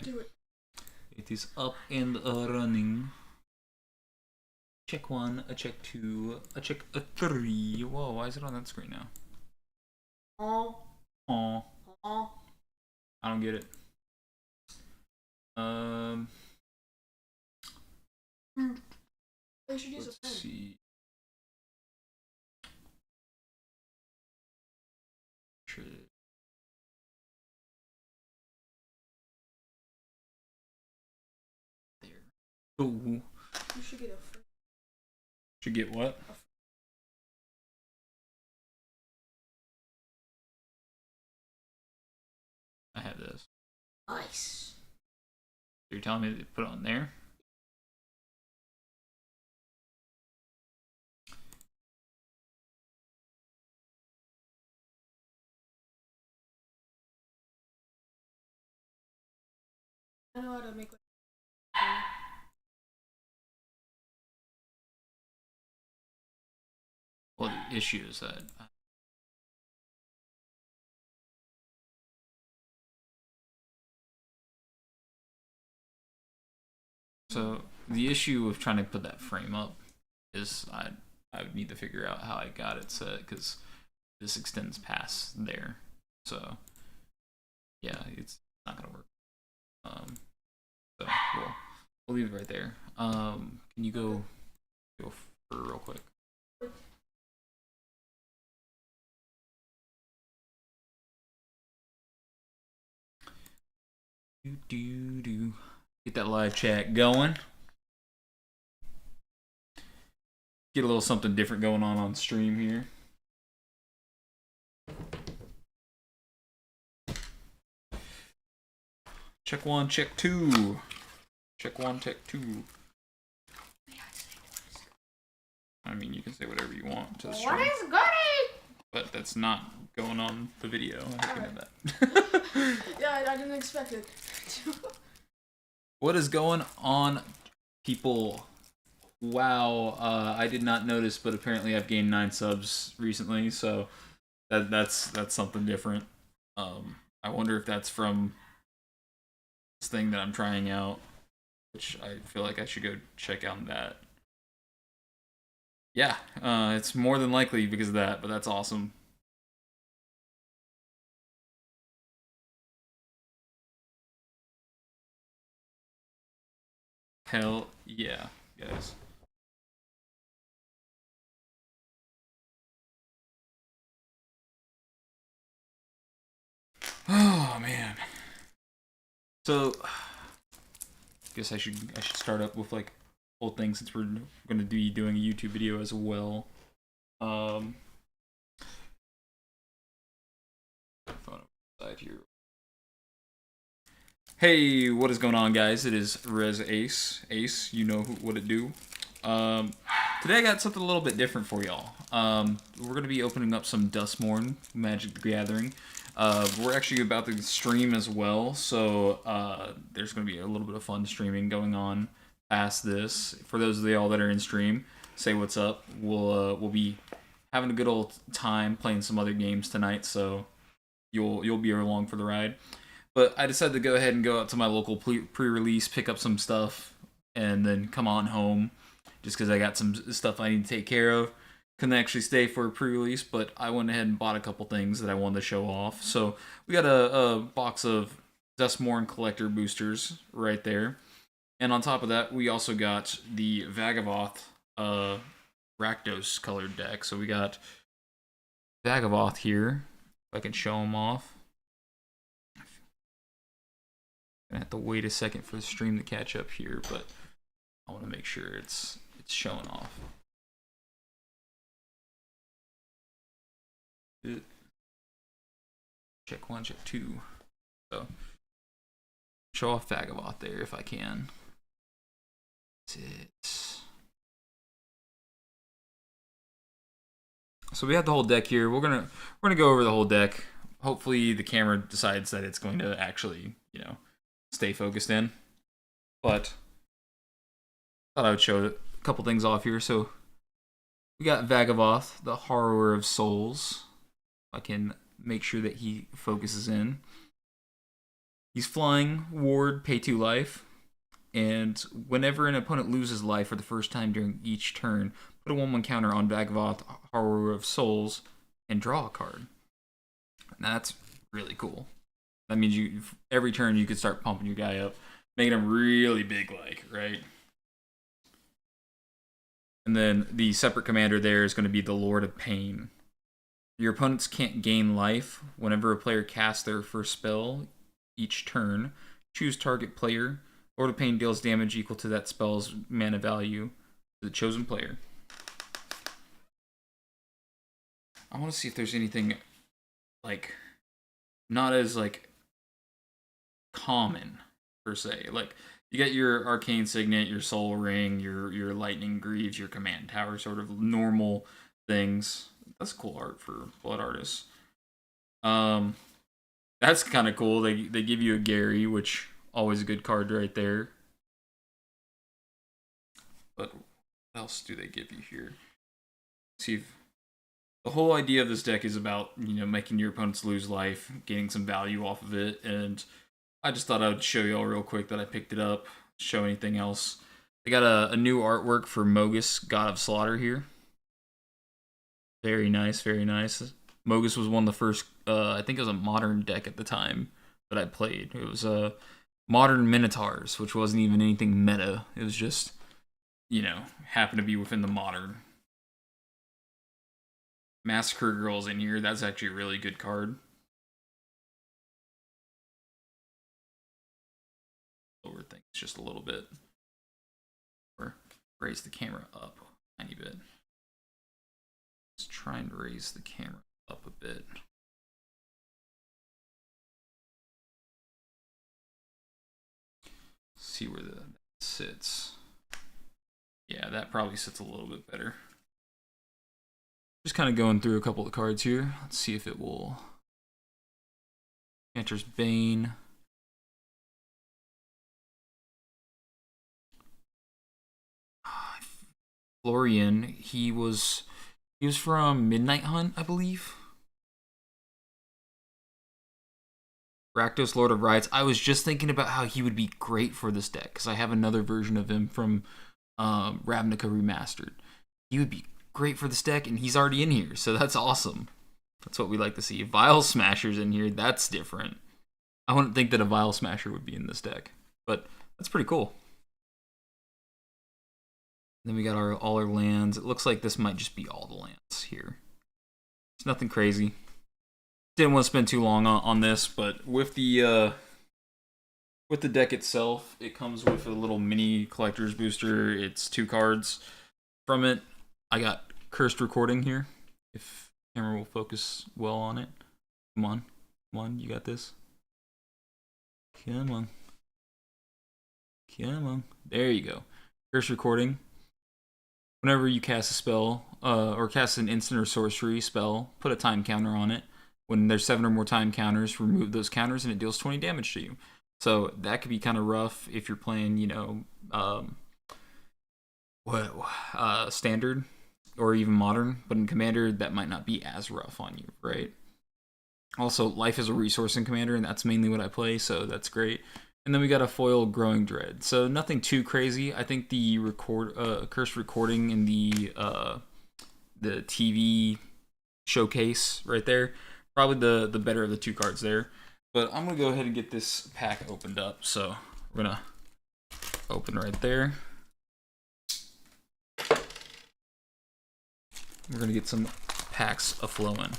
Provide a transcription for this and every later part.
Do it. It is up and running. Check 1, a check 2, a check 3. Whoa, why is it on that screen now? Oh. Aw. Oh. I don't get it. They should use Let's a pen. see. There. Ooh. You should get a frame. Should get what? I have this. Nice. You're telling me to put it on there? I know how to make. Well, the issue is that so the issue with trying to put that frame up is I would need to figure out how I got it set because this extends past there. So yeah, it's not gonna work. So we'll leave it right there. Can you go for real quick? Get that live chat going. Get a little something different going on stream here. Check 1, check 2. Check 1, check 2. I mean, you can say whatever you want to the stream. What is goody? But that's not going on the video. I think of that. Yeah, I didn't expect it. What is going on, people? Wow, I did not notice, but apparently I've gained 9 subs recently, so that's something different. I wonder if that's from this thing that I'm trying out, which I feel like I should go check out that. Yeah, it's more than likely because of that, but that's awesome. Hell yeah, guys. Oh man. So, I guess I should start up with like whole thing since we're going to be doing a YouTube video as well. Phone side here. Hey, what is going on, guys? It is Rez-Ace. Ace, you know what it do. Today I got something a little bit different for y'all. We're going to be opening up some Duskmourn Magic the Gathering. We're actually about to stream as well, so there's going to be a little bit of fun streaming going on past this. For those of y'all that are in stream, say what's up. We'll be having a good old time playing some other games tonight, so you'll be along for the ride. But I decided to go ahead and go out to my local pre-release, pick up some stuff, and then come on home, just because I got some stuff I need to take care of. Couldn't actually stay for a pre-release, but I went ahead and bought a couple things that I wanted to show off. So we got a box of Duskmourn collector boosters right there. And on top of that, we also got the Vagavoth Rakdos colored deck. So we got Vagavoth here, if I can show him off. I have to wait a second for the stream to catch up here, but I want to make sure it's showing off. Check 1, check 2. So show off Vagavoth there if I can. That's it. So we have the whole deck here. We're gonna go over the whole deck. Hopefully the camera decides that it's going to actually, stay focused in. But thought I would show a couple things off here. So we got Vagavoth, the Horror of Souls. I can make sure that he focuses in. He's flying, ward, pay 2 life. And whenever an opponent loses life for the first time during each turn, put a 1/1 counter on Bhagavath, Horror of Souls, and draw a card. And that's really cool. That means you every turn you could start pumping your guy up, making him really big, like, right? And then the separate commander there is going to be the Lord of Pain. Your opponents can't gain life. Whenever a player casts their first spell each turn, choose target player. Lord of Pain deals damage equal to that spell's mana value to the chosen player. I want to see if there's anything, like, not as, like, common, per se. Like, you get your Arcane Signet, your Soul Ring, your Lightning Greaves, your Command Tower, sort of normal things. That's cool art for Blood Artists. That's kind of cool. They give you a Gary, which always a good card right there. But what else do they give you here? See, if the whole idea of this deck is about, you know, making your opponents lose life, getting some value off of it, and I just thought I would show y'all real quick that I picked it up. Show anything else. They got a new artwork for Mogis, God of Slaughter here. Very nice, very nice. Mogis was one of the first, I think it was a modern deck at the time that I played. It was Modern Minotaurs, which wasn't even anything meta. It was just, you know, happened to be within the modern. Massacre Girl's in here. That's actually a really good card. Lower things just a little bit. Or raise the camera up a tiny bit. Let's try and raise the camera up a bit. See where that sits. Yeah, that probably sits a little bit better. Just kind of going through a couple of cards here. Let's see if it will. Enters Bane. Florian, he was from Midnight Hunt, I believe. Rakdos, Lord of Riots. I was just thinking about how he would be great for this deck, because I have another version of him from Ravnica Remastered. He would be great for this deck, and he's already in here, so that's awesome. That's what we like to see. Vial Smasher's in here. That's different. I wouldn't think that a Vial Smasher would be in this deck, but that's pretty cool. Then we got all our lands. It looks like this might just be all the lands here. It's nothing crazy. Didn't want to spend too long on this, but with the deck itself, it comes with a little mini collector's booster. It's 2 cards from it. I got Cursed Recording here. If the camera will focus well on it. Come on, you got this. Come on. There you go. Cursed Recording. Whenever you cast a spell, or cast an instant or sorcery spell, put a time counter on it. When there's 7 or more time counters, remove those counters and it deals 20 damage to you. So that could be kind of rough if you're playing, you know, standard or even modern. But in Commander, that might not be as rough on you, right? Also, life is a resource in Commander, and that's mainly what I play, so that's great. And then we got a foil Growing Dread. So nothing too crazy. I think the Cursed Recording in the TV showcase right there, probably the better of the 2 cards there. But I'm going to go ahead and get this pack opened up. So we're going to open right there. We're going to get some packs a-flowing.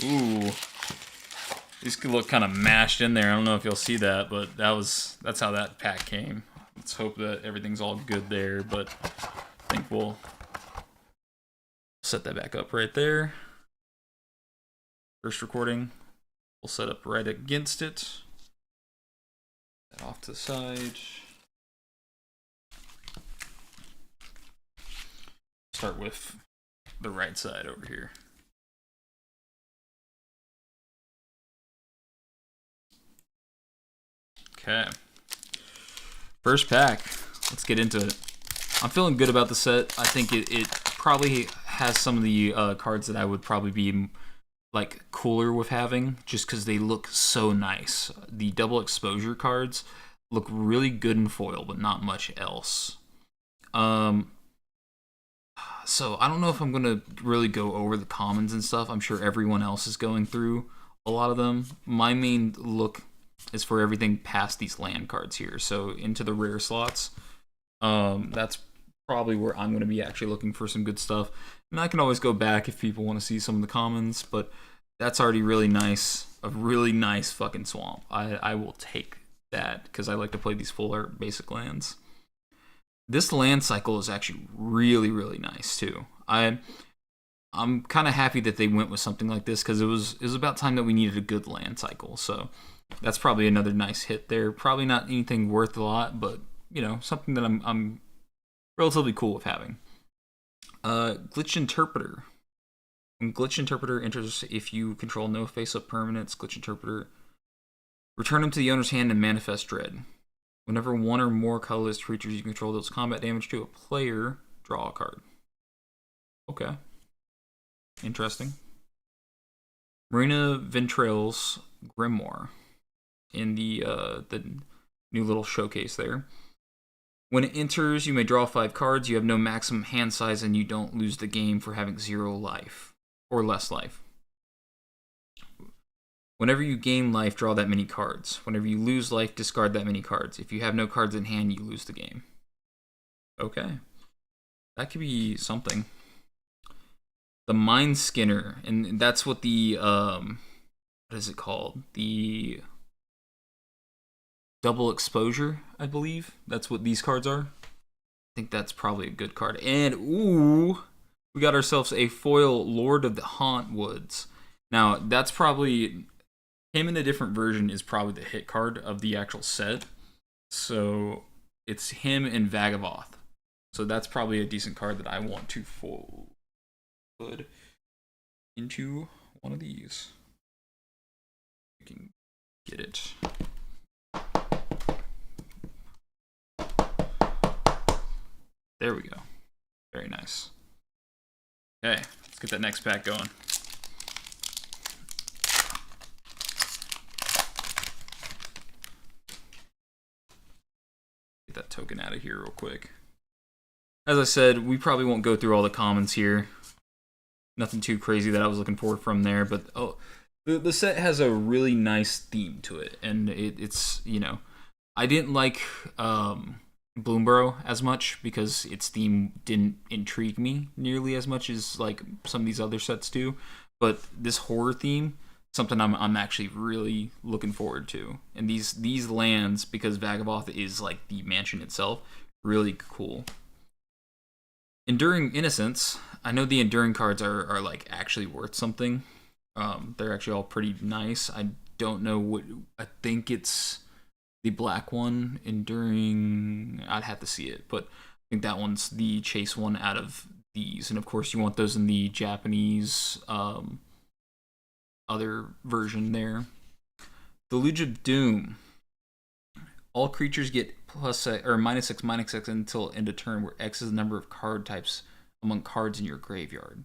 Ooh, these could look kind of mashed in there. I don't know if you'll see that, but that's how that pack came. Let's hope that everything's all good there, but I think we'll set that back up right there. First recording, we'll set up right against it. That off to the side. Start with the right side over here. Okay. First pack. Let's get into it. I'm feeling good about the set. I think it probably has some of the cards that I would probably be like cooler with having, just because they look so nice. The double exposure cards look really good in foil, but not much else. So I don't know if I'm gonna really go over the commons and stuff. I'm sure everyone else is going through a lot of them. My main look is for everything past these land cards here, so into the rare slots. That's probably where I'm gonna be actually looking for some good stuff. And I can always go back if people want to see some of the commons, but that's already really nice. A really nice fucking swamp. I will take that because I like to play these full art basic lands. This land cycle is actually really, really nice too. I'm kind of happy that they went with something like this because it was about time that we needed a good land cycle. So that's probably another nice hit there. Probably not anything worth a lot, but you know, something that I'm relatively cool with having. Glitch Interpreter. When Glitch Interpreter enters, if you control no face-up permanents, Glitch Interpreter, return them to the owner's hand and manifest dread. Whenever one or more colorless creatures you control deals combat damage to a player, draw a card. Okay. Interesting. Marina Ventrell's Grimoire in the new little showcase there. When it enters, you may draw 5 cards. You have no maximum hand size, and you don't lose the game for having 0 life or less life. Whenever you gain life, draw that many cards. Whenever you lose life, discard that many cards. If you have no cards in hand, you lose the game. Okay. That could be something. The Mind Skinner, and that's what the, what is it called? The double exposure, I believe. That's what these cards are. I think that's probably a good card. And, ooh, we got ourselves a foil Lord of the Hauntwoods. Now, that's probably... him in a different version is probably the hit card of the actual set. So it's him and Vagavoth. So that's probably a decent card that I want to put into one of these. I can get it. There we go. Very nice. Okay, let's get that next pack going. That token out of here real quick. As I said, we probably won't go through all the commons here. Nothing too crazy that I was looking for from there, but the set has a really nice theme to it, and it's, you know, I didn't like Bloomborough as much because its theme didn't intrigue me nearly as much as like some of these other sets do, but this horror theme, something I'm actually really looking forward to. And these lands, because Vagavoth is like the mansion itself, really cool. Enduring Innocence. I know the Enduring cards are like actually worth something. They're actually all pretty nice. I don't know what, I think it's the black one, Enduring, I'd have to see it, but I think that one's the chase one out of these. And of course you want those in the Japanese other version there. Deluge of Doom. All creatures get -6/-6 until end of turn, where X is the number of card types among cards in your graveyard.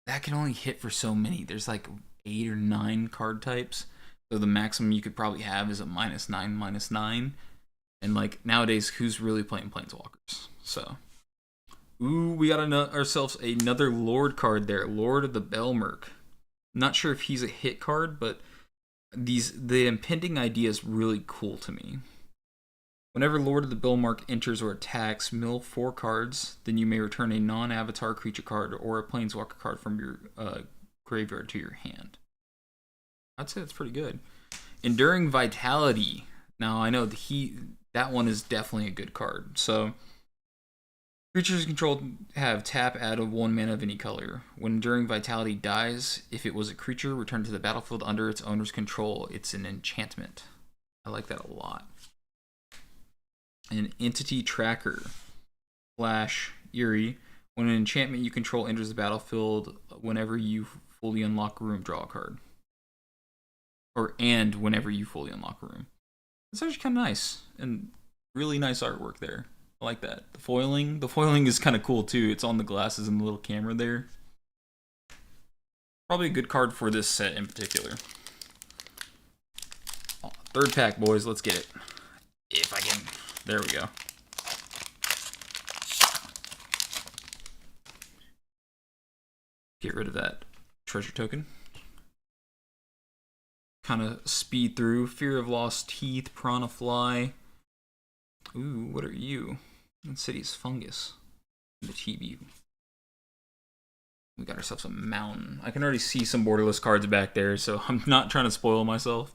That can only hit for so many. There's like 8 or 9 card types. So the maximum you could probably have is a -9/-9. And like nowadays, who's really playing Planeswalkers? So, ooh, we got ourselves another Lord card there. Lord of the Belmerk. Not sure if he's a hit card, but the impending idea is really cool to me. Whenever Lord of the Belmerk enters or attacks, mill 4 cards, then you may return a non-avatar creature card or a Planeswalker card from your graveyard to your hand. I'd say that's pretty good. Enduring Vitality. Now I know that one is definitely a good card. So creatures controlled have tap, add a 1 mana of any color. When Enduring Vitality dies, if it was a creature, return to the battlefield under its owner's control. It's an enchantment. I like that a lot. An Entity Tracker. Flash Eerie. When an enchantment you control enters the battlefield, whenever you fully unlock a room, draw a card. And whenever you fully unlock a room. It's actually kind of nice. And really nice artwork there. I like that. The foiling is kind of cool too. It's on the glasses and the little camera there. Probably a good card for this set in particular. Oh, third pack, boys. Let's get it. If I can. There we go. Get rid of that treasure token. Kind of speed through. Fear of Lost Teeth, Piranha Fly. Ooh, what are you? Insidious Fungus. The TBU. We got ourselves a mountain. I can already see some borderless cards back there, so I'm not trying to spoil myself.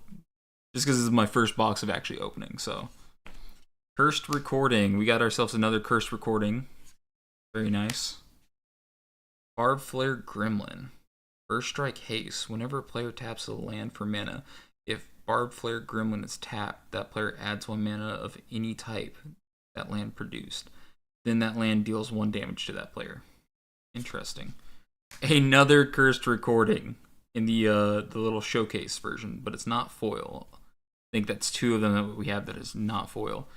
Just because this is my first box of actually opening, so. Cursed Recording. We got ourselves another Cursed Recording. Very nice. Barb Flare Gremlin. First Strike Haste. Whenever a player taps a land for mana, if Barb Flare Gremlin is tapped, that player adds 1 mana of any type that land produced. Then that land deals 1 damage to that player. Interesting. Another Cursed Recording in the little showcase version, but it's not foil. I think that's 2 of them that we have that is not foil.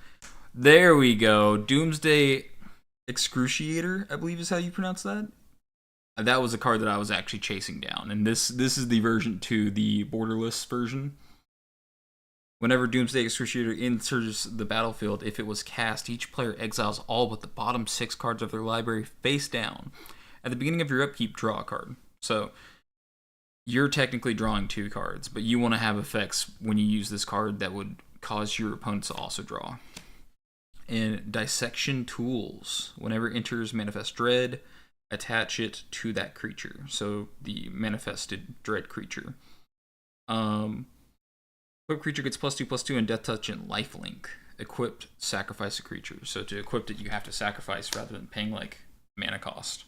There we go. Doomsday Excruciator, I believe is how you pronounce that. That was a card that I was actually chasing down, and this is the version 2, the borderless version. Whenever Doomsday Excruciator enters the battlefield, if it was cast, each player exiles all but the bottom 6 cards of their library face down. At the beginning of your upkeep, draw a card. So you're technically drawing 2 cards, but you want to have effects when you use this card that would cause your opponents to also draw. And Dissection Tools. Whenever it enters Manifest Dread, attach it to that creature. So the manifested dread creature. Equipped creature gets +2/+2 and Death Touch and Lifelink. Equipped, sacrifice a creature. So to equip it, you have to sacrifice rather than paying like mana cost.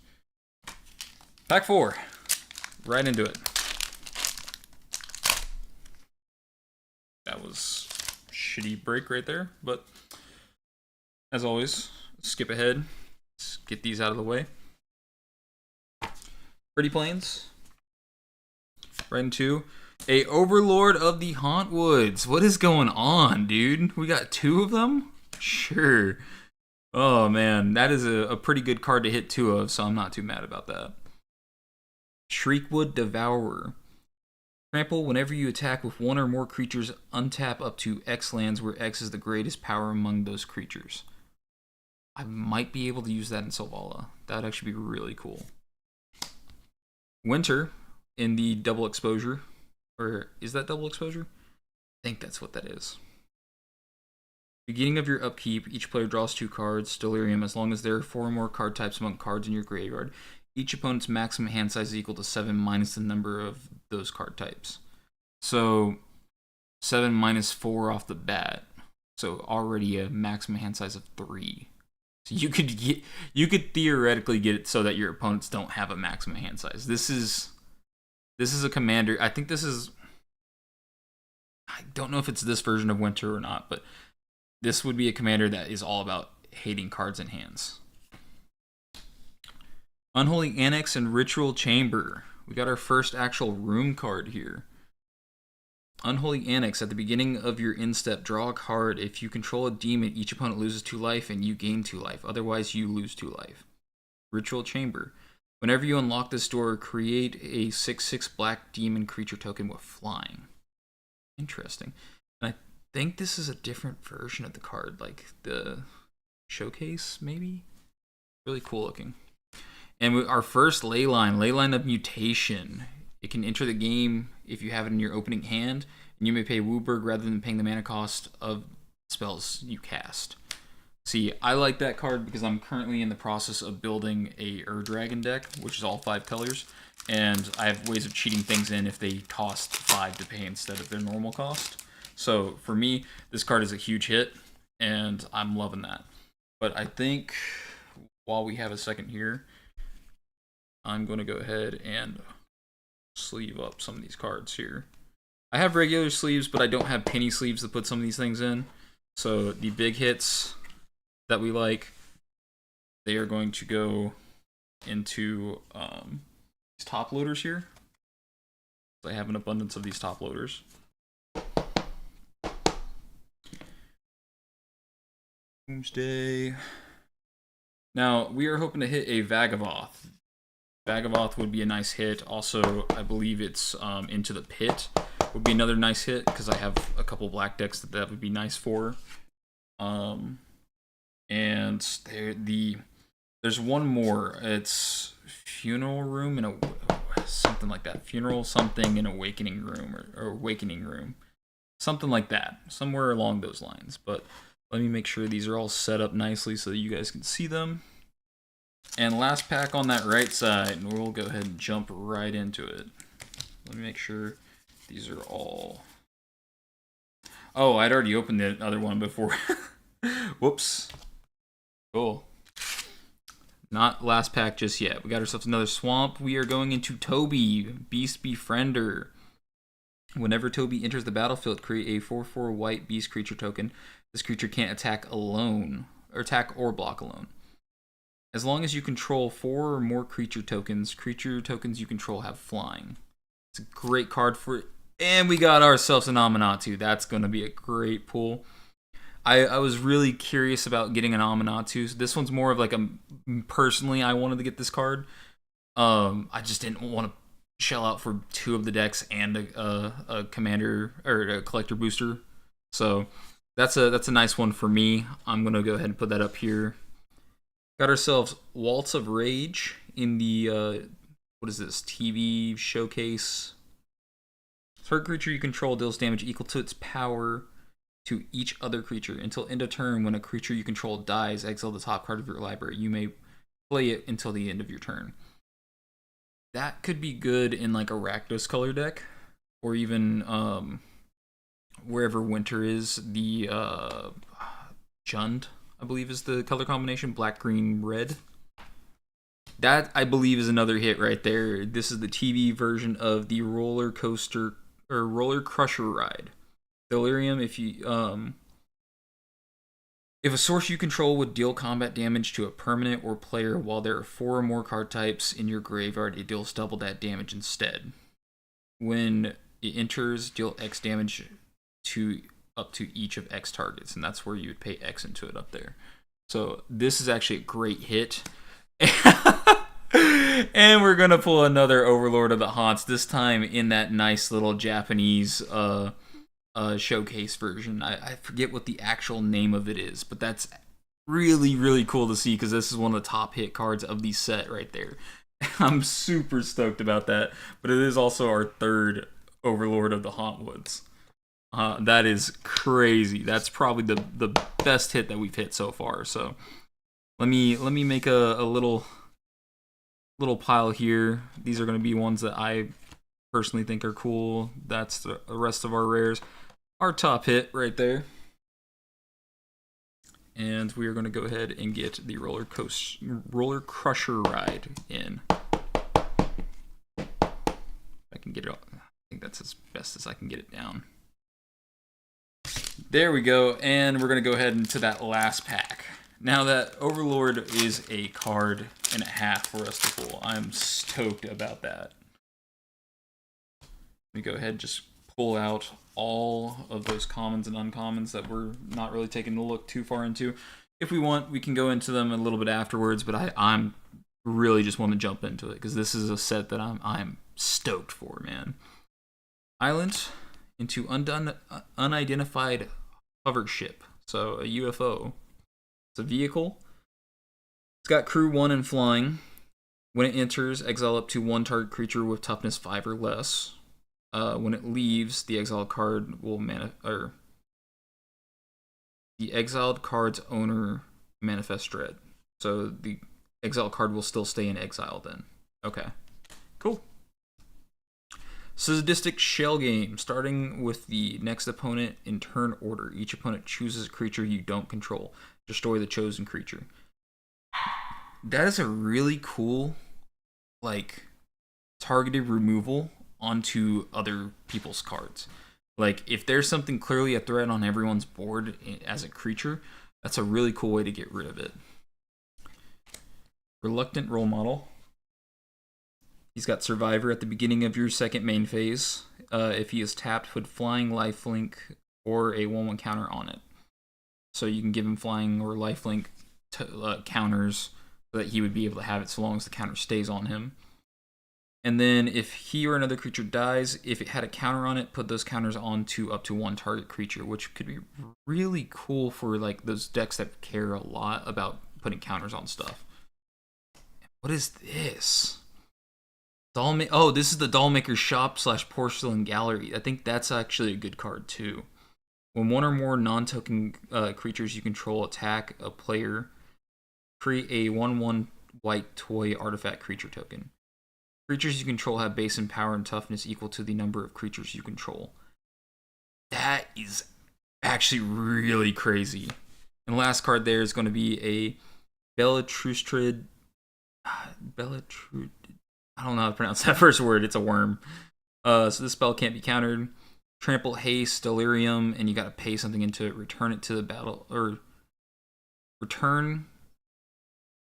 Pack 4. Right into it. That was a shitty break right there, but as always, skip ahead. Let's get these out of the way. Pretty Plains. Right into a Overlord of the Hauntwoods. What is going on, dude? We got 2 of them? Sure. Oh, man. That is a pretty good card to hit 2 of, so I'm not too mad about that. Shriekwood Devourer. Trample, whenever you attack with 1 or more creatures, untap up to X lands where X is the greatest power among those creatures. I might be able to use that in Selvala. That would actually be really cool. Winter in the double exposure. Or is that double exposure? I think that's what that is. Beginning of your upkeep, each player draws 2 cards, Delirium, as long as there are 4 or more card types among cards in your graveyard. Each opponent's maximum hand size is equal to 7 minus the number of those card types. So 7 minus 4 off the bat. So already a maximum hand size of 3. So you could theoretically get it so that your opponents don't have a maximum hand size. This is a commander. I think this is, I don't know if it's this version of Winter or not, but this would be a commander that is all about hating cards in hands. Unholy Annex and Ritual Chamber. We got our first actual room card here. Unholy Annex. At the beginning of your instep, draw a card. If you control a demon, each opponent loses 2 life and you gain 2 life. Otherwise, you lose 2 life. Ritual Chamber. Whenever you unlock this door, create a 6/6 black demon creature token with flying. Interesting. And I think this is a different version of the card, like the showcase, maybe? Really cool looking. And our first Leyline of Mutation. It can enter the game if you have it in your opening hand, and you may pay Wooburg rather than paying the mana cost of spells you cast. See, I like that card because I'm currently in the process of building a Ur-Dragon deck, which is all 5 colors, and I have ways of cheating things in if they cost 5 to pay instead of their normal cost. So for me, this card is a huge hit, and I'm loving that. But I think while we have a second here, I'm going to go ahead and sleeve up some of these cards here. I have regular sleeves, but I don't have penny sleeves to put some of these things in. So the big hits that we like, they are going to go into these top loaders here. I have an abundance of these top loaders. Doomsday. Now, we are hoping to hit a Vagavoth. Vagavoth would be a nice hit. Also, I believe it's Into the Pit would be another nice hit, because I have a couple black decks that would be nice for. And there's one more. It's Funeral Room and something like that. Funeral something in Awakening Room, or Awakening Room. Something like that. Somewhere along those lines. But let me make sure these are all set up nicely so that you guys can see them. And last pack on that right side, and we'll go ahead and jump right into it. Let me make sure these are all... Oh, I'd already opened the other one before. Whoops. Cool. Not last pack just yet. We got ourselves another swamp. We are going into Toby, Beast Befriender. Whenever Toby enters the battlefield, create a 4/4 white beast creature token. This creature can't attack alone, or attack or block alone. As long as you control 4 or more creature tokens you control have flying. It's a great card for it. And we got ourselves an Amanatu. That's going to be a great pull. I was really curious about getting an Amanatu. So this one's more of like personally, I wanted to get this card. I just didn't want to shell out for 2 of the decks and a commander or a collector booster. So that's a nice one for me. I'm going to go ahead and put that up here. Got ourselves Waltz of Rage in the, what is this, TV showcase. Target creature you control deals damage equal to its power to each other creature. Until end of turn, when a creature you control dies, exile the top card of your library. You may play it until the end of your turn. That could be good in like a Rakdos color deck, or even wherever Winter is. The Jund, I believe, is the color combination, black, green, red. That, I believe, is another hit right there. This is the TV version of the Roller Coaster or Roller Crusher ride. Delirium, if a source you control would deal combat damage to a permanent or player while there are 4 or more card types in your graveyard, it deals double that damage instead. When it enters, deal X damage to up to each of X targets, and that's where you would pay X into it up there. So this is actually a great hit. And we're gonna pull another Overlord of the Haunts, this time in that nice little Japanese showcase version. I forget what the actual name of it is, but that's really, really cool to see, because this is one of the top hit cards of the set right there. I'm super stoked about that, but it is also our 3rd Overlord of the Hauntwoods. That is crazy. That's probably the best hit that we've hit so far. So let me make a little pile here. These are going to be ones that I personally think are cool. That's the rest of our rares. Our top hit right there. And we are going to go ahead and get the Roller Crusher ride in. If I can get it, I think that's as best as I can get it down. There we go, and we're going to go ahead into that last pack. Now that Overlord is a card and a half for us to pull, I'm stoked about that. Let me go ahead and just pull out all of those commons and uncommons that we're not really taking a look too far into. If we want, we can go into them a little bit afterwards, but I'm really just want to jump into it, because this is a set that I'm stoked for, man. Island into unidentified hover ship, so a UFO. It's a vehicle. It's got crew 1 and flying. When it enters, exile up to 1 target creature with toughness 5 or less. When it leaves, the exiled card will the exiled card's owner manifests dread. So the exiled card will still stay in exile then. Okay, cool. Sadistic Shell Game. Starting with the next opponent in turn order. Each opponent chooses a creature you don't control. Destroy the chosen creature. That is a really cool, like, targeted removal onto other people's cards. Like, if there's something clearly a threat on everyone's board as a creature, that's a really cool way to get rid of it. Reluctant Role Model. He's got Survivor at the beginning of your second main phase. If he is tapped, put Flying, Lifelink, or a 1/1 counter on it. So you can give him Flying or Lifelink counters so that he would be able to have it so long as the counter stays on him. And then if he or another creature dies, if it had a counter on it, put those counters onto up to one target creature, which could be really cool for like those decks that care a lot about putting counters on stuff. What is this? Oh, this is the Dollmaker Shop / Porcelain Gallery. I think that's actually a good card too. When one or more non-token creatures you control attack a player, create a 1/1 white toy artifact creature token. Creatures you control have base and power and toughness equal to the number of creatures you control. That is actually really crazy. And the last card there is going to be a Bellatrustrid. I don't know how to pronounce that first word. It's a worm. So this spell can't be countered. Trample, Haste, Delirium, and you got to pay something into it. Return it to the battle, or return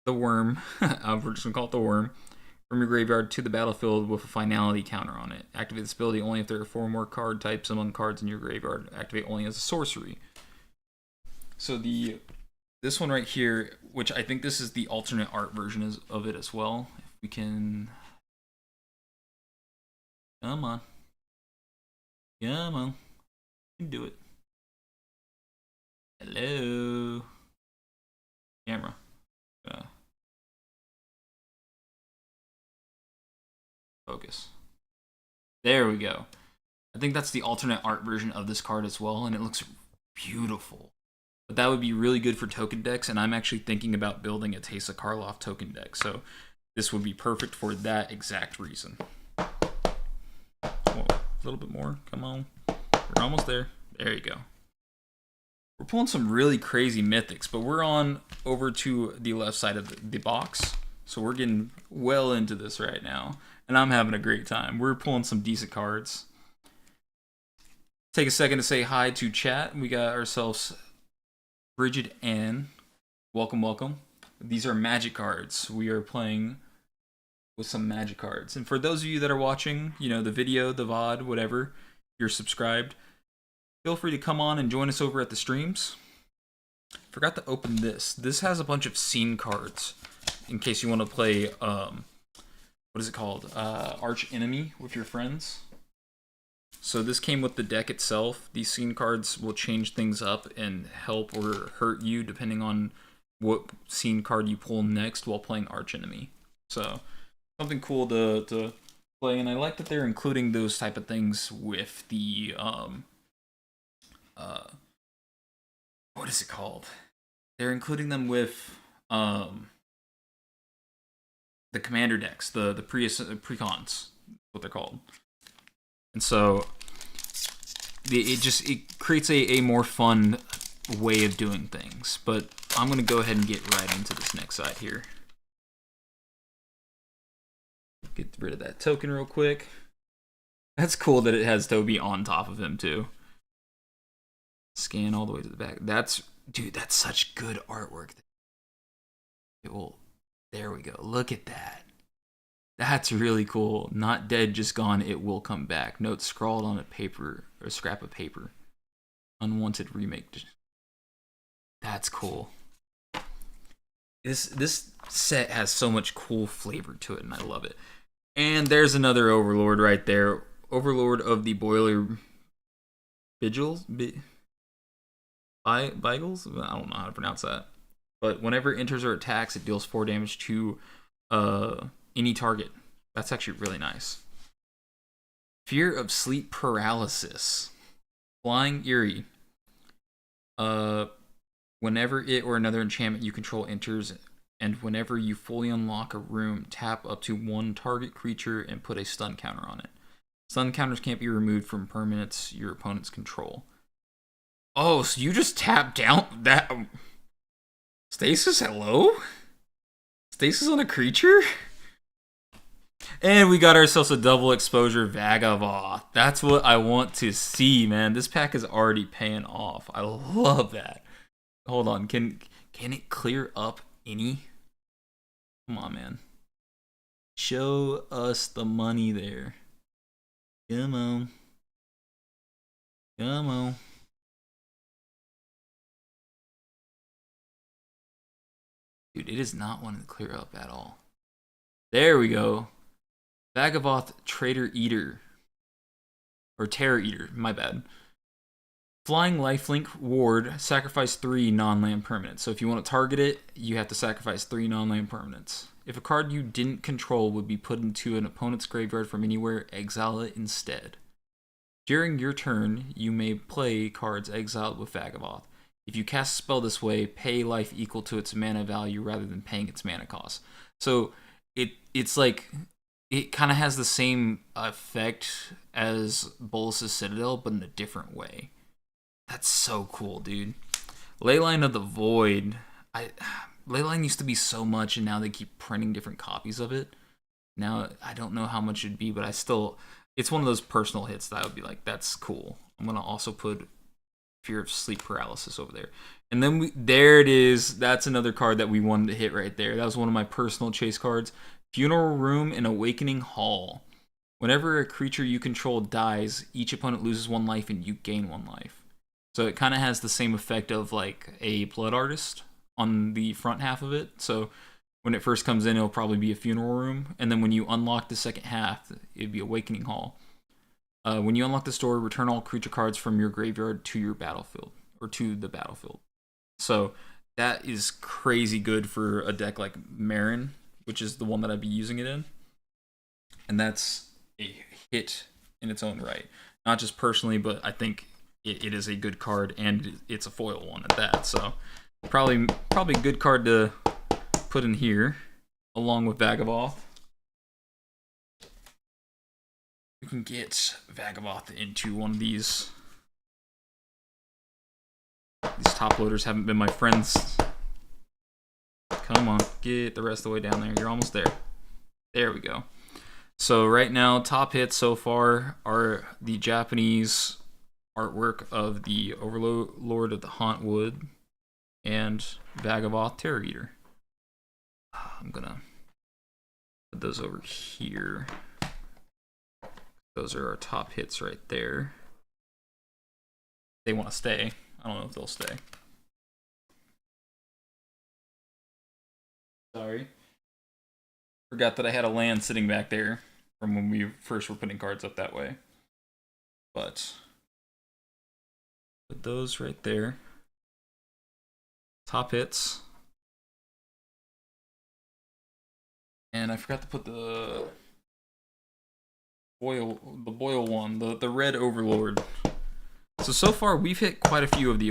the worm. We're just gonna call it the worm from your graveyard to the battlefield with a finality counter on it. Activate this ability only if there are 4 more card types among cards in your graveyard. Activate only as a sorcery. So this one right here, which I think this is the alternate art version of it as well. If we can, come on, you can do it. Hello, camera. Focus. There we go. I think that's the alternate art version of this card as well, and it looks beautiful. But that would be really good for token decks, and I'm actually thinking about building a Teysa Karlov token deck, so this would be perfect for that exact reason. Oh, a little bit more. Come on. We're almost there. There you go. We're pulling some really crazy mythics, but we're on over to the left side of the box, so we're getting well into this right now. And I'm having a great time. We're pulling some decent cards. Take a second to say hi to chat. We got ourselves Bridget Ann. Welcome, welcome. These are Magic cards. We are playing with some Magic cards. And for those of you that are watching, you know, the video, the VOD, whatever, you're subscribed, feel free to come on and join us over at the streams. Forgot to open this. This has a bunch of scene cards in case you want to play what is it called? Arch Enemy with your friends. So this came with the deck itself. These scene cards will change things up and help or hurt you depending on what scene card you pull next while playing Arch Enemy. So something cool to play, and I like that they're including those type of things with the what is it called? They're including them with the commander decks, the precons, what they're called. And so it creates a more fun way of doing things. But I'm gonna go ahead and get right into this next side here. Get rid of that token real quick. That's cool that it has Toby on top of him too. Scan all the way to the back. Dude, that's such good artwork. It will. There we go. Look at that. That's really cool. Not dead, just gone. It will come back. Note scrawled on a paper or a scrap of paper. Unwanted remake. That's cool. This set has so much cool flavor to it, and I love it. And there's another Overlord right there. Overlord of the Boiler Vigils? Beagles? I don't know how to pronounce that. But whenever it enters or attacks, it deals 4 damage to any target. That's actually really nice. Fear of Sleep Paralysis. Flying Eerie. Whenever it or another enchantment you control enters, and whenever you fully unlock a room, tap up to 1 target creature and put a stun counter on it. Stun counters can't be removed from permanents your opponents control. Oh, so you just tap down that... Stasis, hello? Stasis on a creature? And we got ourselves a double exposure Vagavoth. That's what I want to see, man. This pack is already paying off. I love that. Hold on, can it clear up any? Come on, man. Show us the money there. Come on. Come on. Dude, it is not wanting to clear up at all. There we go. Vagavoth Traitor Eater. Or Terror Eater, my bad. Flying Lifelink Ward, sacrifice 3 non-land permanents. So if you want to target it, you have to sacrifice 3 non-land permanents. If a card you didn't control would be put into an opponent's graveyard from anywhere, exile it instead. During your turn, you may play cards exiled with Vagavoth. If you cast a spell this way, pay life equal to its mana value rather than paying its mana cost. So it's like, it kind of has the same effect as Bolus's Citadel, but in a different way. That's so cool, dude. Leyline of the Void. Leyline used to be so much, and now they keep printing different copies of it. Now, I don't know how much it'd be, but it's one of those personal hits that I would be like, that's cool. I'm going to also put Fear of Sleep Paralysis over there. And then there it is. That's another card that we wanted to hit right there. That was one of my personal chase cards. Funeral Room and Awakening Hall. Whenever a creature you control dies, each opponent loses 1 life and you gain 1 life. So it kind of has the same effect of like a Blood Artist on the front half of it. So when it first comes in, it'll probably be a Funeral Room. And then when you unlock the second half, it'd be Awakening Hall. When you unlock this door, return all creature cards from your graveyard to your battlefield, or to the battlefield. So that is crazy good for a deck like Marin, which is the one that I'd be using it in. And that's a hit in its own right. Not just personally, but I think it is a good card, and it's a foil one at that. So probably a good card to put in here, along with Vagavoth. We can get Vagavoth into one of these. These top loaders haven't been my friends. Come on, get the rest of the way down there. You're almost there. There we go. So right now, top hits so far are the Japanese artwork of the Overlord of the Hauntwood and Vagavoth Terror Eater. I'm gonna put those over here. Those are our top hits right there. They want to stay. I don't know if they'll stay. Sorry. Forgot that I had a land sitting back there from when we first were putting cards up that way. But put those right there. Top hits. And I forgot to put the Boil one, the Red Overlord. So far we've hit quite a few of the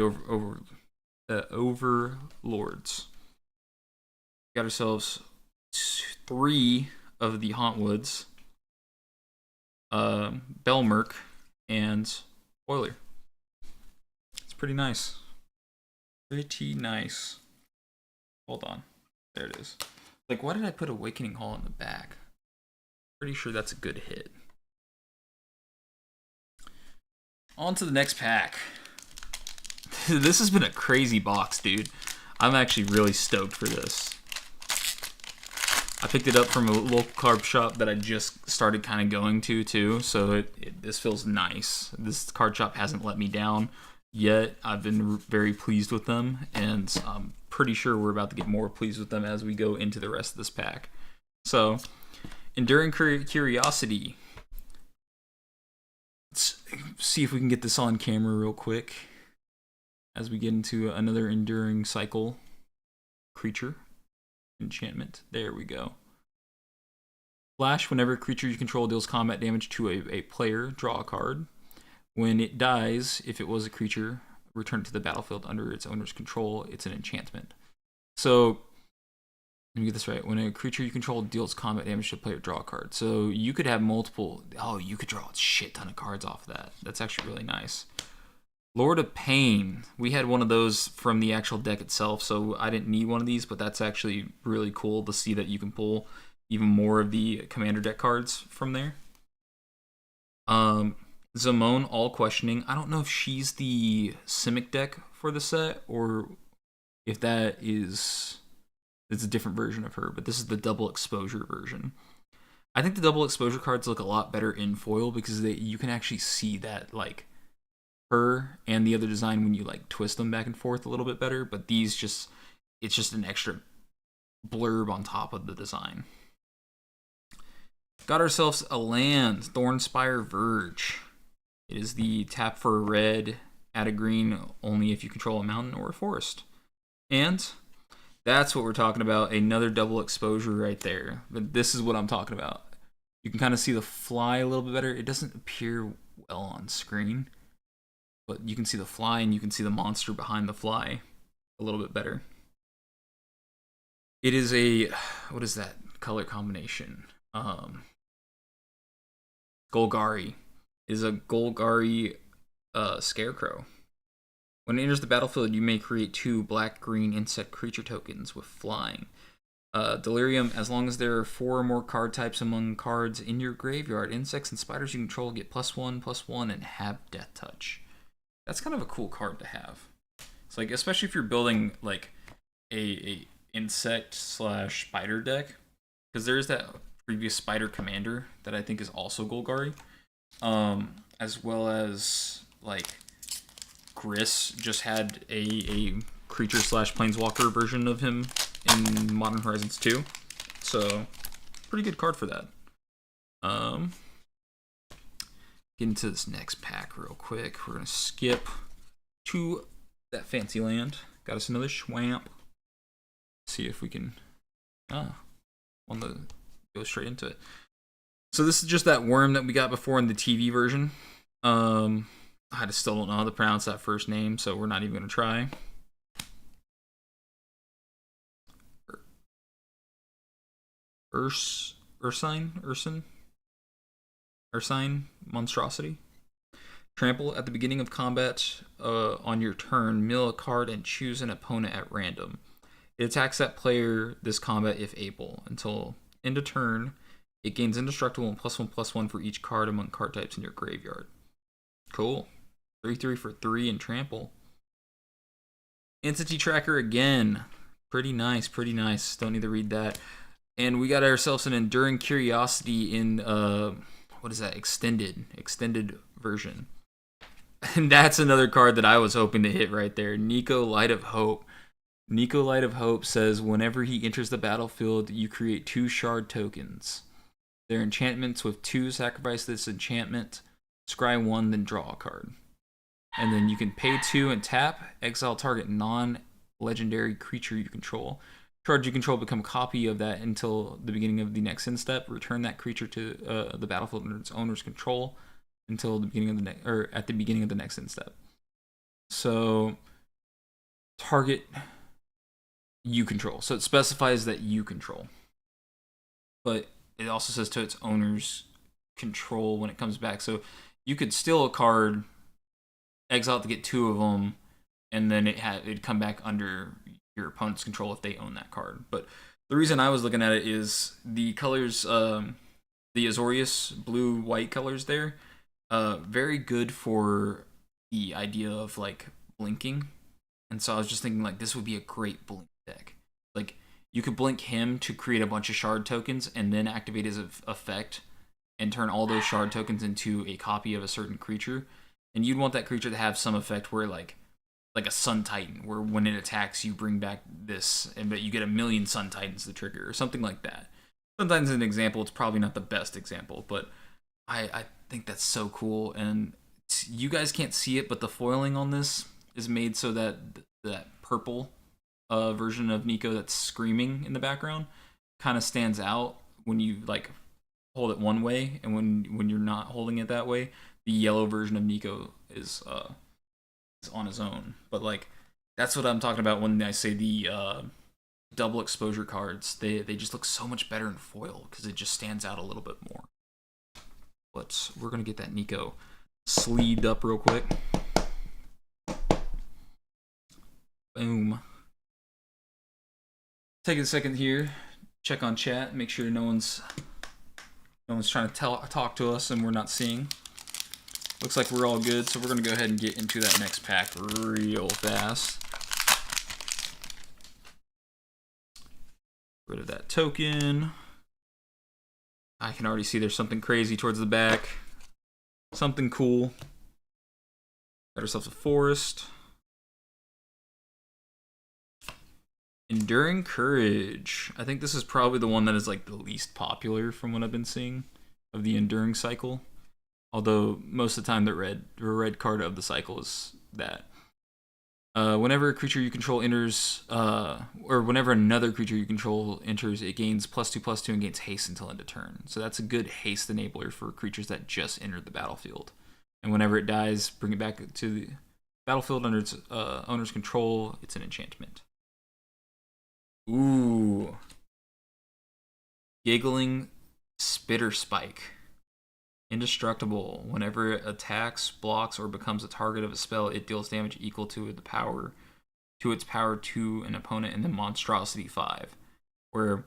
Overlords. Got ourselves 3 of the Hauntwoods, Belmerk, and Oiler. It's pretty nice. Pretty nice. Hold on. There it is. Like, why did I put Awakening Hall in the back? Pretty sure that's a good hit. On to the next pack. This has been a crazy box, dude. I'm actually really stoked for this. I picked it up from a local card shop that I just started kind of going to, too. So this feels nice. This card shop hasn't let me down yet. I've been very pleased with them, and I'm pretty sure we're about to get more pleased with them as we go into the rest of this pack. So, Enduring Curiosity. Let's see if we can get this on camera real quick as we get into another Enduring Cycle creature. Enchantment. There we go. Flash, whenever a creature you control deals combat damage to a player, draw a card. When it dies, if it was a creature, return it to the battlefield under its owner's control. It's an enchantment. So, let me get this right. When a creature you control deals combat damage to a player, draw a card. So you could have multiple... Oh, you could draw a shit ton of cards off of that. That's actually really nice. Lord of Pain. We had one of those from the actual deck itself, so I didn't need one of these, but that's actually really cool to see that you can pull even more of the Commander deck cards from there. Zamone, All Questioning. I don't know if she's the Simic deck for the set, or if that is... It's a different version of her, but this is the double exposure version. I think the double exposure cards look a lot better in foil because you can actually see that, like, her and the other design when you like twist them back and forth a little bit better. But these it's just an extra blurb on top of the design. Got ourselves a land, Thornspire Verge. It is the tap for a red, add a green only if you control a mountain or a forest. And that's what we're talking about, another double exposure right there. But this is what I'm talking about. You can kind of see the fly a little bit better. It doesn't appear well on screen, but you can see the fly and you can see the monster behind the fly a little bit better. It is a, what is that color combination? Golgari. It is a Golgari Scarecrow. When it enters the battlefield, you may create 2 black-green insect creature tokens with flying. Delirium, as long as there are 4 or more card types among cards in your graveyard, insects and spiders you control get +1/+1 and have Death Touch. That's kind of a cool card to have. It's like, especially if you're building like a insect / spider deck, because there's that previous spider commander that I think is also Golgari, as well as like Gris just had a creature / planeswalker version of him in Modern Horizons 2. So, pretty good card for that. Get into this next pack real quick. We're going to skip to that fancy land. Got us another Schwamp. See if we can... want to go straight into it. So this is just that worm that we got before in the TV version. I just still don't know how to pronounce that first name, so we're not even going to try. Ursine Monstrosity. Trample. At the beginning of combat on your turn, mill a card and choose an opponent at random. It attacks that player this combat if able. Until end of turn, it gains indestructible and +1/+1 for each card among card types in your graveyard. Cool. 3/3 for 3 and trample. Entity Tracker again. Pretty nice, pretty nice. Don't need to read that. And we got ourselves an Enduring Curiosity in, what is that, extended version. And that's another card that I was hoping to hit right there. Nico, Light of Hope. Nico, Light of Hope says whenever he enters the battlefield, you create 2 shard tokens. They're enchantments with 2, sacrifice this enchantment, scry 1, then draw a card. And then you can pay 2 and tap, exile target non-legendary creature you control. Cards you control become a copy of that until the beginning of the next end step. Return that creature to the battlefield under its owner's control until the beginning of the at the beginning of the next end step. So target you control. So it specifies that you control, but it also says to its owner's control when it comes back. So you could steal a card, exile it to get 2 of them, and then it'd come back under your opponent's control if they own that card. But the reason I was looking at it is the colors, the Azorius blue-white colors there, very good for the idea of like blinking. And so I was just thinking like this would be a great blink deck. Like you could blink him to create a bunch of shard tokens and then activate his effect and turn all those shard tokens into a copy of a certain creature. And you'd want that creature to have some effect where like a Sun Titan, where when it attacks you bring back this, and that you get 1,000,000 Sun Titans to trigger, or something like that. Sun Titan's an example. It's probably not the best example, but I think that's so cool. And you guys can't see it, but the foiling on this is made so that that purple version of Nico that's screaming in the background kind of stands out when you like hold it one way, and when you're not holding it that way, the yellow version of Nico is on his own. But like that's what I'm talking about when I say the double exposure cards. They just look so much better in foil because it just stands out a little bit more. But we're gonna get that Nico sleeved up real quick. Boom. Take a second here, check on chat, make sure no one's trying to talk to us and we're not seeing. Looks like we're all good, so we're going to go ahead and get into that next pack real fast. Rid of that token. I can already see there's something crazy towards the back. Something cool. Got ourselves a forest. Enduring Courage. I think this is probably the one that is like the least popular from what I've been seeing of the Enduring cycle. Although most of the time the red card of the cycle is that. Whenever a creature you control enters, or whenever another creature you control enters, it gains +2/+2 and gains haste until end of turn. So that's a good haste enabler for creatures that just entered the battlefield. And whenever it dies, bring it back to the battlefield under its owner's control. It's an enchantment. Ooh. Giggling Spitter Spike. Indestructible. Whenever it attacks, blocks, or becomes a target of a spell, it deals damage equal to its power to an opponent in the Monstrosity 5. Where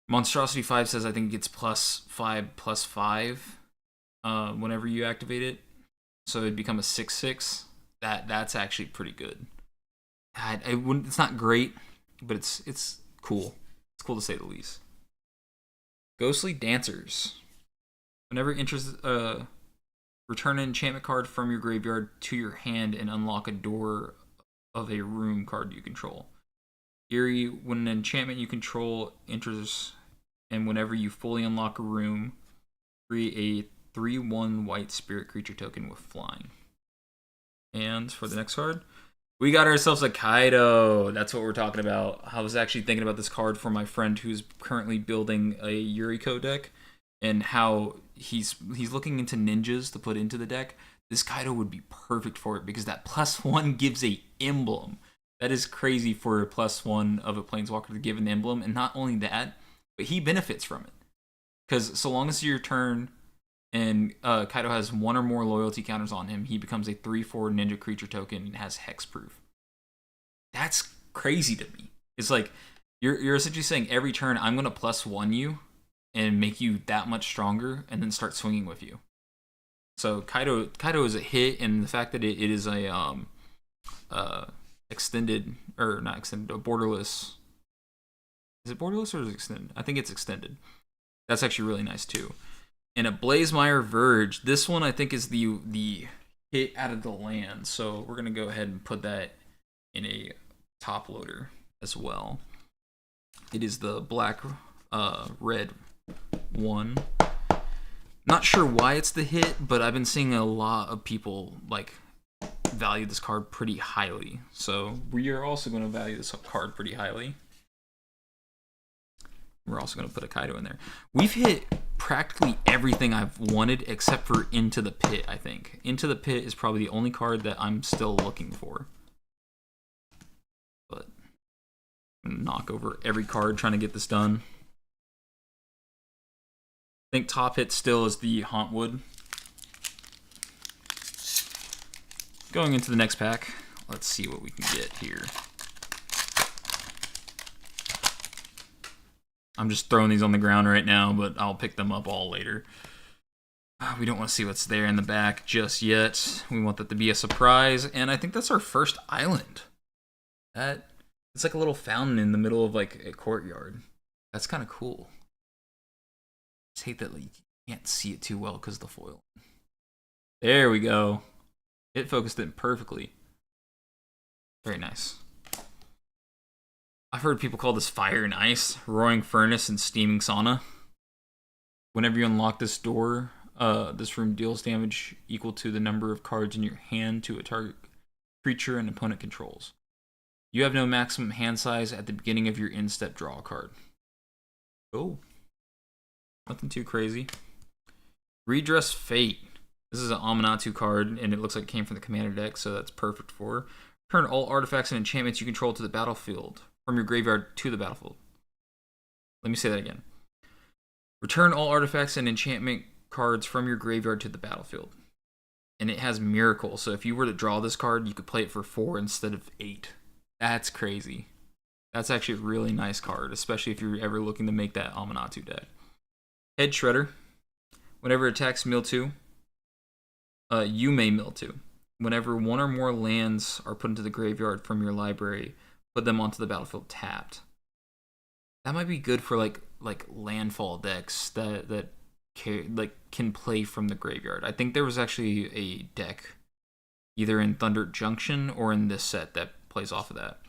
Monstrosity 5 says I think it gets +5/+5 whenever you activate it. So it'd become a 6/6. That's actually pretty good. I wouldn't. It's not great, but it's cool. It's cool to say the least. Ghostly Dancers. Whenever it enters, return an enchantment card from your graveyard to your hand and unlock a door of a room card you control. Eerie, when an enchantment you control enters, and whenever you fully unlock a room, create a 3/1 white spirit creature token with flying. And for the next card, we got ourselves a Kaido. That's what we're talking about. I was actually thinking about this card for my friend who's currently building a Yuriko deck, and how he's looking into ninjas to put into the deck. This Kaido would be perfect for it because that +1 gives a emblem. That is crazy for a +1 of a planeswalker to give an emblem, and not only that, but he benefits from it. Because so long as your turn and Kaido has one or more loyalty counters on him, he becomes a 3/4 ninja creature token and has hexproof. That's crazy to me. It's like you're essentially saying every turn I'm gonna +1 you and make you that much stronger, and then start swinging with you. So Kaido is a hit, and the fact that it is a extended, or not extended, a borderless. Is it borderless or is it extended? I think it's extended. That's actually really nice too. And a Blazemire Verge. This one I think is the hit out of the land. So we're gonna go ahead and put that in a top loader as well. It is the black red one. Not sure why it's the hit, but I've been seeing a lot of people like value this card pretty highly. So we are also going to value this card pretty highly. We're also going to put a Kaido in there. We've hit practically everything I've wanted except for Into the Pit, I think. Into the Pit is probably the only card that I'm still looking for. But I'm going to knock over every card trying to get this done. I think top hit still is the Hauntwood. Going into the next pack, let's see what we can get here. I'm just throwing these on the ground right now, but I'll pick them up all later. We don't want to see what's there in the back just yet. We want that to be a surprise, and I think that's our first island. It's like a little fountain in the middle of like a courtyard. That's kind of cool. I hate that you can't see it too well because of the foil. There we go. It focused it perfectly. Very nice. I've heard people call this Fire and Ice, Roaring Furnace, and Steaming Sauna. Whenever you unlock this door, this room deals damage equal to the number of cards in your hand to a target creature and opponent controls. You have no maximum hand size at the beginning of your end-step draw card. Oh. Nothing too crazy. Redress Fate. This is an Amanatu card, and it looks like it came from the commander deck, so that's perfect for her. Return all artifacts and enchantments you control to the battlefield, from your graveyard to the battlefield. Let me say that again. Return all artifacts and enchantment cards from your graveyard to the battlefield. And it has Miracle, so if you were to draw this card, you could play it for 4 instead of 8. That's crazy. That's actually a really nice card, especially if you're ever looking to make that Amanatu deck. Head Shredder. Whenever it attacks, mill 2. You may mill 2. Whenever one or more lands are put into the graveyard from your library, put them onto the battlefield tapped. That might be good for like landfall decks that can play from the graveyard. I think there was actually a deck either in Thunder Junction or in this set that plays off of that.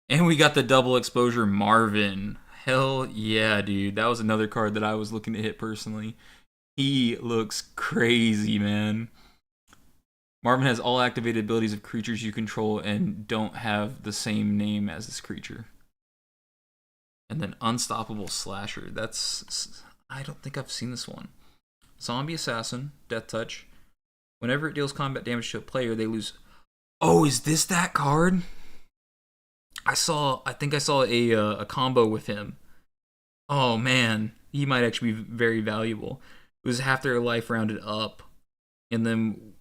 And we got the double exposure Marvin. Hell yeah, dude. That was another card that I was looking to hit personally. He looks crazy, man. Marvin has all activated abilities of creatures you control and don't have the same name as this creature. And then Unstoppable Slasher. That's... I don't think I've seen this one. Zombie Assassin, Death Touch. Whenever it deals combat damage to a player, they lose... Oh, is this that card? I think I saw a combo with him. Oh, man. He might actually be very valuable. It was half their life rounded up. And then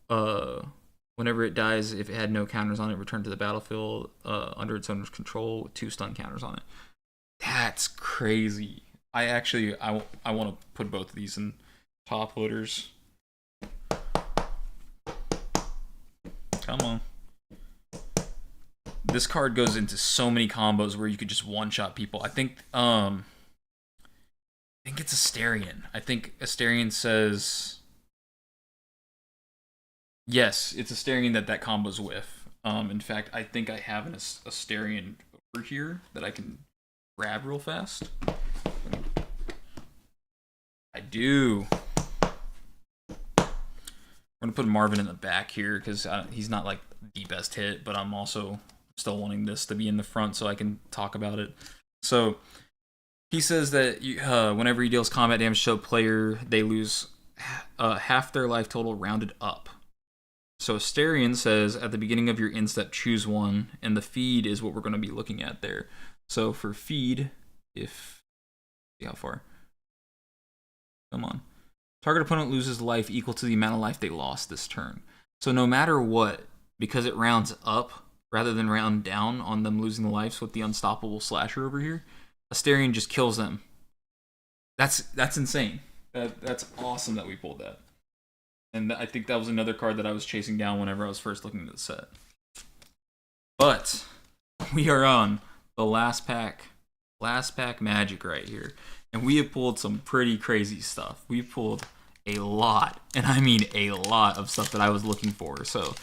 whenever it dies, if it had no counters on it, return to the battlefield under its owner's control with 2 stun counters on it. That's crazy. I want to put both of these in top loaders. Come on. This card goes into so many combos where you could just one-shot people. I think it's Asterion. I think Asterion says... Yes, it's Asterion that combo's with. In fact, I think I have an Asterion over here that I can grab real fast. I do. We're going to put Marvin in the back here because he's not like the best hit, but I'm also still wanting this to be in the front so I can talk about it. So he says that whenever he deals combat damage to a player, they lose half their life total rounded up. So Asterion says at the beginning of your end step, choose one, and the feed is what we're going to be looking at there. So for feed, see how far. Come on. Target opponent loses life equal to the amount of life they lost this turn. So no matter what, because it rounds up rather than round down on them losing the lives with the Unstoppable Slasher over here, Asterion just kills them. That's insane. That's awesome that we pulled that. And I think that was another card that I was chasing down whenever I was first looking at the set. But we are on the last pack magic right here. And we have pulled some pretty crazy stuff. We pulled a lot, and I mean a lot of stuff that I was looking for. So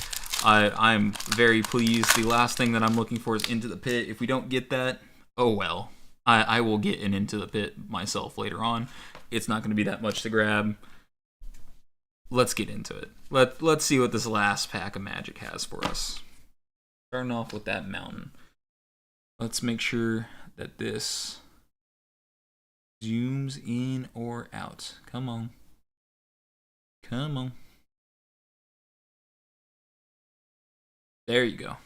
I'm very pleased. The last thing that I'm looking for is Into the Pit. If we don't get that, oh well. I will get an Into the Pit myself later on. It's not going to be that much to grab. Let's get into it. Let's see what this last pack of magic has for us. Starting off with that mountain. Let's make sure that this zooms in or out. Come on. Come on. There you go.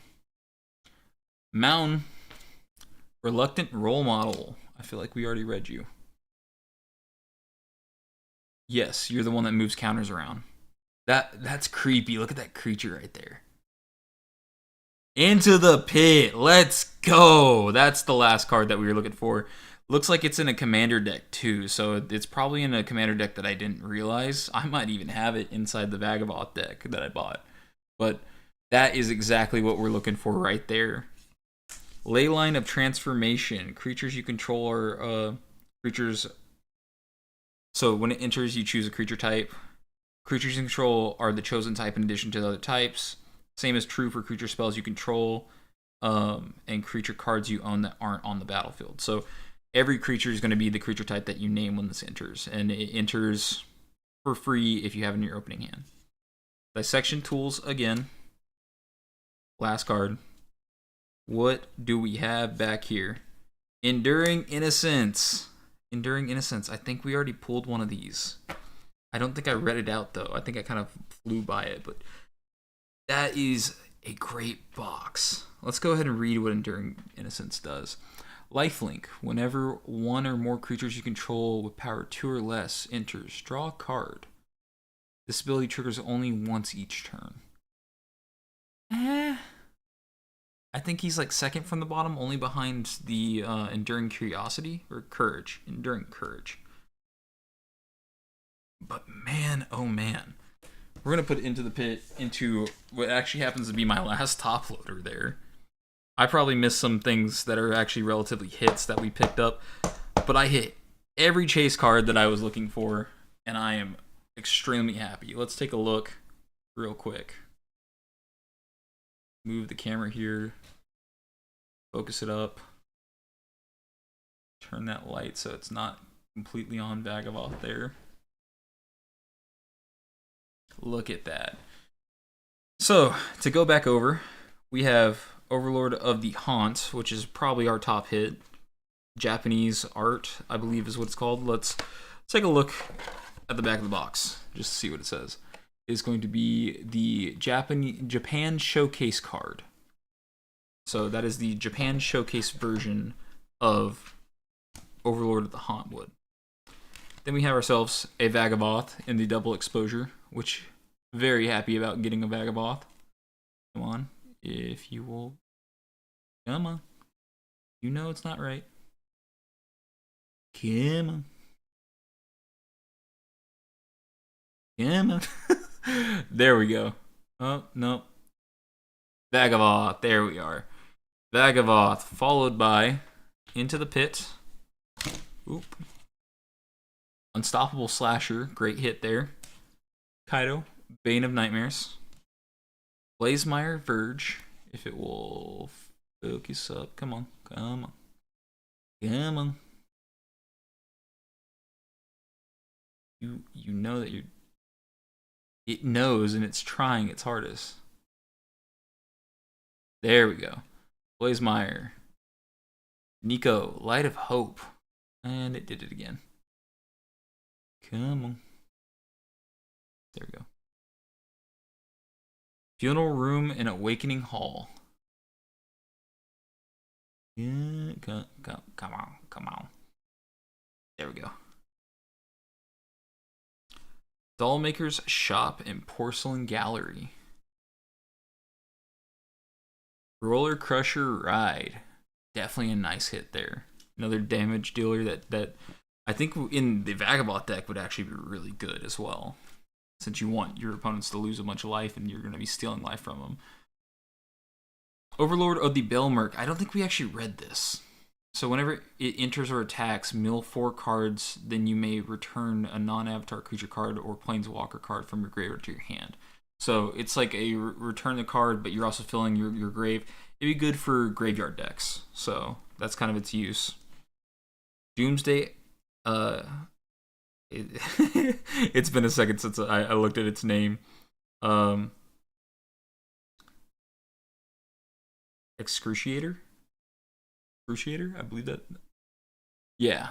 Mountain. Reluctant Role Model. I feel like we already read you. Yes, you're the one that moves counters around. That's creepy. Look at that creature right there. Into the Pit. Let's go. That's the last card that we were looking for. Looks like it's in a commander deck too, so it's probably in a commander deck that I didn't realize. I might even have it inside the Vagabond deck that I bought. But that is exactly what we're looking for right there. Leyline of Transformation. Creatures you control are creatures... So when it enters, you choose a creature type. Creatures you control are the chosen type in addition to the other types. Same is true for creature spells you control and creature cards you own that aren't on the battlefield. So every creature is going to be the creature type that you name when this enters. And it enters for free if you have it in your opening hand. Dissection Tools again. Last card. What do we have back here? Enduring Innocence. Enduring Innocence. I think we already pulled one of these. I don't think I read it out, though. I think I kind of flew by it, but that is a great box. Let's go ahead and read what Enduring Innocence does. Lifelink. Whenever one or more creatures you control with power 2 or less enters, draw a card. This ability triggers only once each turn. I think he's like second from the bottom, only behind the Enduring Curiosity or Courage. Enduring Courage. But man, oh man. We're going to put Into the Pit into what actually happens to be my last top loader there. I probably missed some things that are actually relatively hits that we picked up, but I hit every chase card that I was looking for, and I am extremely happy. Let's take a look real quick. Move the camera here. Focus it up. Turn that light so it's not completely on Vagavoth there. Look at that. So, to go back over, we have Overlord of the Haunt, which is probably our top hit. Japanese art, I believe is what it's called. Let's take a look at the back of the box, just to see what it says. It's going to be the Japan Showcase card. So that is the Japan Showcase version of Overlord of the Hauntwood. Then we have ourselves a Vagavoth in the double exposure, which very happy about getting a Vagavoth. Come on, if you will. Come on. You know it's not right. Come on. Come on. There we go. Oh, no. Vagavoth. There we are. Vagavoth, followed by Into the Pit. Oop. Unstoppable Slasher. Great hit there. Kaido. Bane of Nightmares. Blazemeyer Verge. If it will focus up. Come on. Come on. Come on. You know that it knows and it's trying its hardest. There we go. Blazemeyer. Nico, Light of Hope. And it did it again. Come on. There we go. Funeral Room and Awakening Hall. Yeah, come on. There we go. Dollmaker's Shop and Porcelain Gallery. Roller Crusher Ride. Definitely a nice hit there. Another damage dealer that I think in the Vagavoth deck would actually be really good as well. Since you want your opponents to lose a bunch of life and you're going to be stealing life from them. Overlord of the Belmerk. I don't think we actually read this. So whenever it enters or attacks, mill 4 cards, then you may return a non-avatar creature card or planeswalker card from your graveyard to your hand. So it's like a return the card, but you're also filling your grave. It'd be good for graveyard decks. So that's kind of its use. Doomsday. It's been a second since I looked at its name. Excruciator, I believe that. Yeah,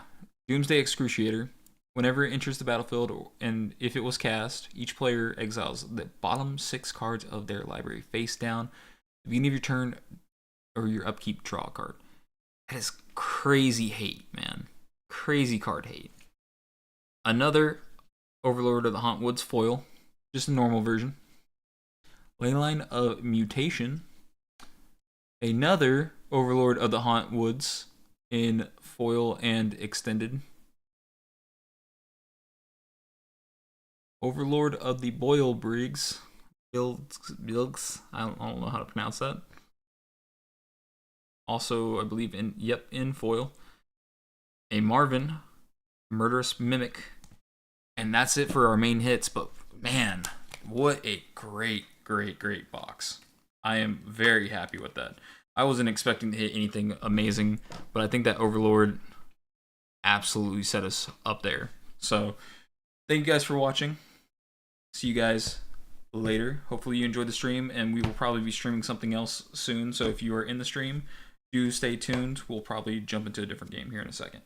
Doomsday Excruciator. Whenever it enters the battlefield, and if it was cast, each player exiles the bottom 6 cards of their library face down. At the beginning of your turn or your upkeep, draw a card. That is crazy hate, man. Crazy card hate. Another Overlord of the Hauntwoods foil, just a normal version. Leyline of Mutation. Another Overlord of the Hauntwoods in foil and extended. Overlord of the Boyle Briggs. Bilgs. I don't know how to pronounce that. Also, I believe in foil. A Marvin, Murderous Mimic. And that's it for our main hits. But man, what a great box. I am very happy with that. I wasn't expecting to hit anything amazing, but I think that Overlord absolutely set us up there. So, thank you guys for watching. See you guys later. Hopefully you enjoyed the stream, and we will probably be streaming something else soon. So if you are in the stream, do stay tuned. We'll probably jump into a different game here in a second.